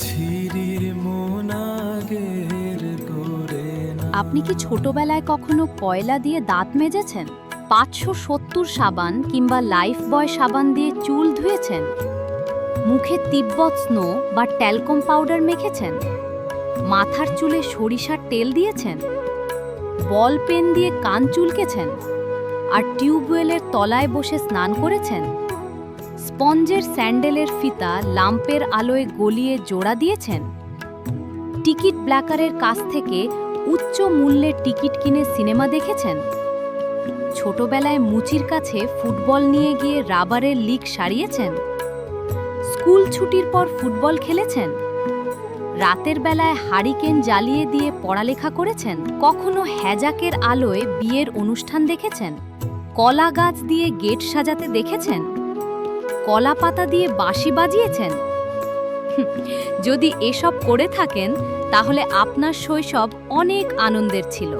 ঝিরির মন আগের করে না। আপনি কি ছোটবেলায় কখনো কয়লা দিয়ে দাঁত মেজেছেন? 570 সাবান কিংবা লাইফ বয় সাবান দিয়ে চুল ধুয়েছেন? মুখে তিব্বত স্নো বা ট্যালকম পাউডার মেখেছেন? মাথার চুলে সরিষার তেল দিয়েছেন? বল পেন দিয়ে কান চুলকেছেন? আর টিউবওয়েলের তলায় বসে স্নান করেছেন? স্পঞ্জের স্যান্ডেলের ফিতা লাম্পের আলোয় গলিয়ে জোড়া দিয়েছেন? টিকিট ব্ল্যাকারের কাছ থেকে উচ্চ মূল্যের টিকিট কিনে সিনেমা দেখেছেন? ছোটবেলায় মুচির কাছে ফুটবল নিয়ে গিয়ে রাবারের লিক সারিয়েছেন? স্কুল ছুটির পর ফুটবল খেলেছেন? রাতের বেলায় হারিকেন জ্বালিয়ে দিয়ে পড়ালেখা করেছেন? কখনো হ্যাজাকের আলোয় বিয়ের অনুষ্ঠান দেখেছেন? কলা গাছ দিয়ে গেট সাজাতে দেখেছেন? কলা পাতা দিয়ে বাঁশি বাজিয়েছেন? যদি এসব করে থাকেন তাহলে আপনার শৈশব অনেক আনন্দের ছিল।